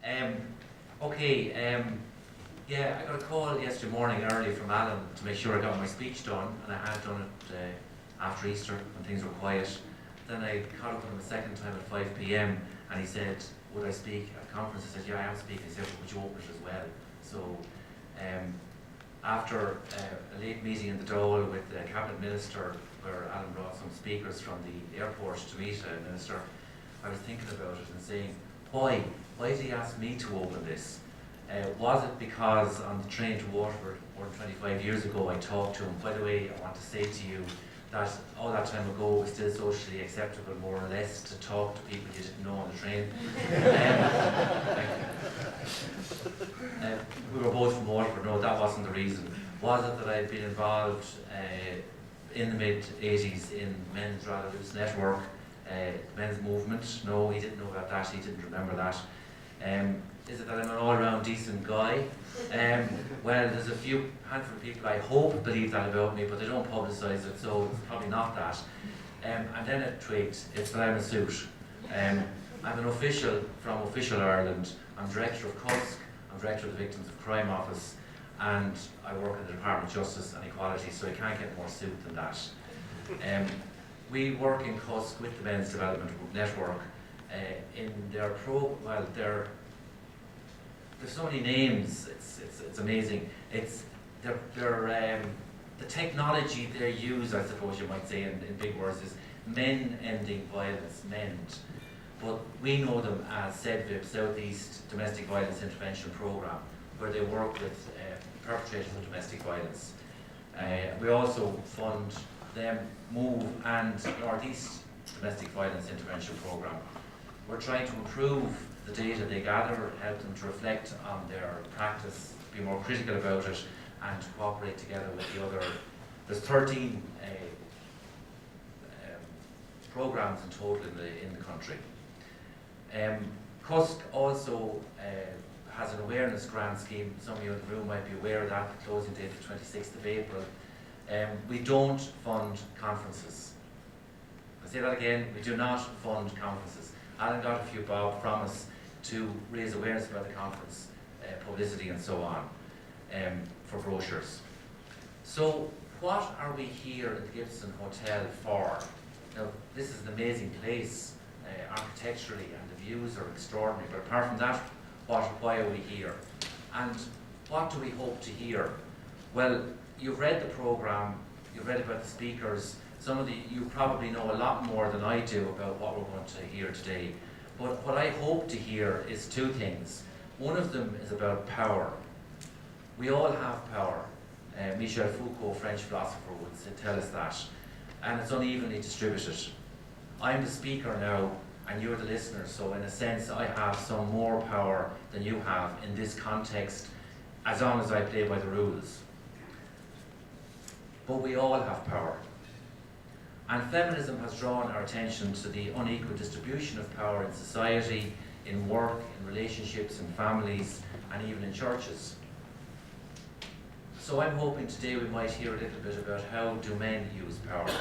Um, yeah, I got a call yesterday morning early from Alan to make sure I got my speech done, and I had done it after Easter when things were quiet. Then I caught up with him a second time at 5 p.m. and he said, would I speak at the conference? I said, yeah, I am speaking. He said, would you open it as well? So after a late meeting in the Dáil with the Cabinet Minister, where Alan brought some speakers from the airport to meet a minister, I was thinking about it and saying, why? Why did he ask me to open this? Was it because on the train to Waterford more than 25 years ago I talked to him? By the way, I want to say to you that all that time ago it was still socially acceptable, more or less, to talk to people you didn't know on the train. We were both from Waterford. No, that wasn't the reason. Was it that I'd been involved in the mid-80s in Men's Rather Loose Network, men's movement? No, he didn't know about that, he didn't remember that. Is it that I'm an all-round decent guy? Well, there's a handful of people I hope believe that about me, but they don't publicise it, so it's probably not that. And then a trait, it's that I'm a suit. I'm an official from Official Ireland. I'm director of CUSC, I'm director of the Victims of Crime Office, and I work in the Department of Justice and Equality, so I can't get more suit than that. We work in CUSC with the Men's Development Network in their there's so many names. It's amazing. The technology they use, I suppose you might say in big words, is Men Ending Violence, MEND. But we know them as SEDVIP, Southeast Domestic Violence Intervention Programme, where they work with perpetrators of domestic violence. We also fund them MOVE and Northeast Domestic Violence Intervention Programme. We're trying to improve the data they gather, help them to reflect on their practice, be more critical about it, and to cooperate together with the other. There's 13 programmes in total in the country. CUSC also has an awareness grant scheme. Some of you in the room might be aware of that. The closing date is 26th of April. We don't fund conferences. I say that again, we do not fund conferences. Alan got a few bob from us to raise awareness about the conference, publicity and so on, for brochures. So what are we here at the Gibson Hotel for? Now, this is an amazing place, architecturally, and the views are extraordinary, but apart from that, why are we here? And what do we hope to hear? Well, you've read the programme, you've read about the speakers. You probably know a lot more than I do about what we're going to hear today. But what I hope to hear is two things. One of them is about power. We all have power. Michel Foucault, French philosopher, would tell us that. And it's unevenly distributed. I'm the speaker now, and you're the listener, so in a sense I have some more power than you have in this context, as long as I play by the rules. But we all have power. And feminism has drawn our attention to the unequal distribution of power in society, in work, in relationships, in families, and even in churches. So I'm hoping today we might hear a little bit about how do men use power.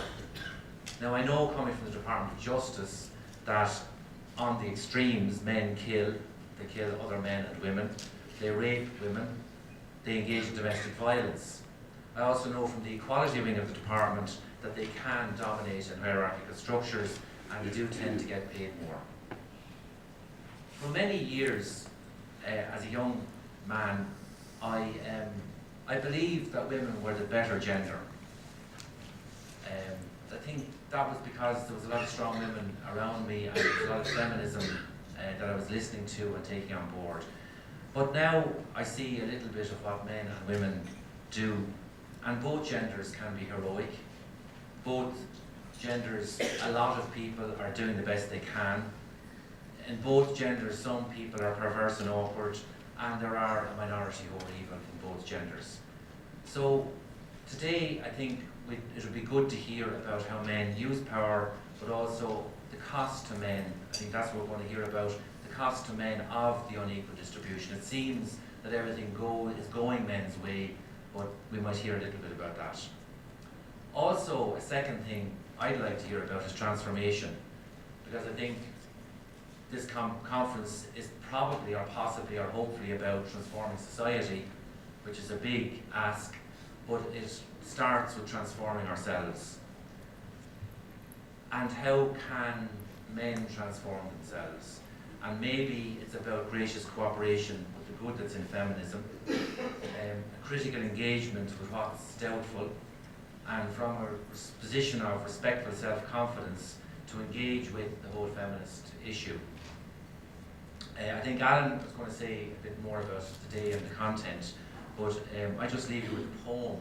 Now I know, coming from the Department of Justice, that on the extremes men kill. They kill other men and women. They rape women. They engage in domestic violence. I also know from the equality wing of the department that they can dominate in hierarchical structures, and they do tend to get paid more. For many years, as a young man, I believed that women were the better gender. I think that was because there was a lot of strong women around me, and there was a lot of feminism that I was listening to and taking on board. But now I see a little bit of what men and women do, and both genders can be heroic. Both genders, a lot of people are doing the best they can. In both genders, some people are perverse and awkward, and there are a minority who are evil in both genders. So today, I think it would be good to hear about how men use power, but also the cost to men. I think that's what we're going to hear about, the cost to men of the unequal distribution. It seems that everything is going men's way, but we might hear a little bit about that. Also, a second thing I'd like to hear about is transformation, because I think this conference is probably or possibly or hopefully about transforming society, which is a big ask, but it starts with transforming ourselves. And how can men transform themselves? And maybe it's about gracious cooperation with the good that's in feminism, critical engagement with what's doubtful, and from a position of respectful self-confidence to engage with the whole feminist issue. I think Alan was going to say a bit more about today and the content, but I just leave you with a poem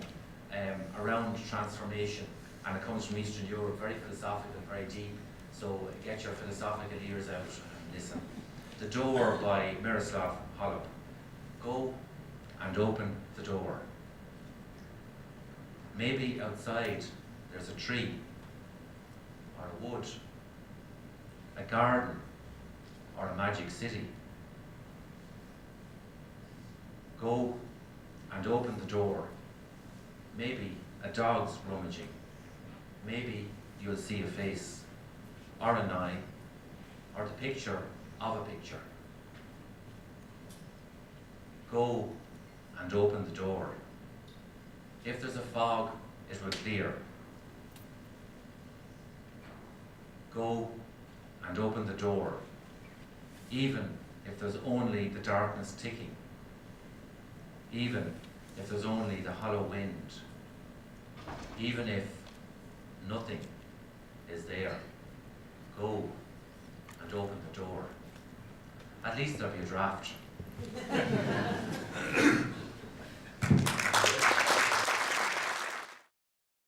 around transformation, and it comes from Eastern Europe, very philosophical, very deep, so get your philosophical ears out and listen. The Door by Miroslav Holub. Go and open the door. Maybe outside there's a tree, or a wood, a garden, or a magic city. Go and open the door. Maybe a dog's rummaging. Maybe you'll see a face, or an eye, or the picture of a picture. Go and open the door. If there's a fog, it will clear. Go and open the door, even if there's only the darkness ticking, even if there's only the hollow wind, even if nothing is there. Go and open the door. At least there'll be a draft.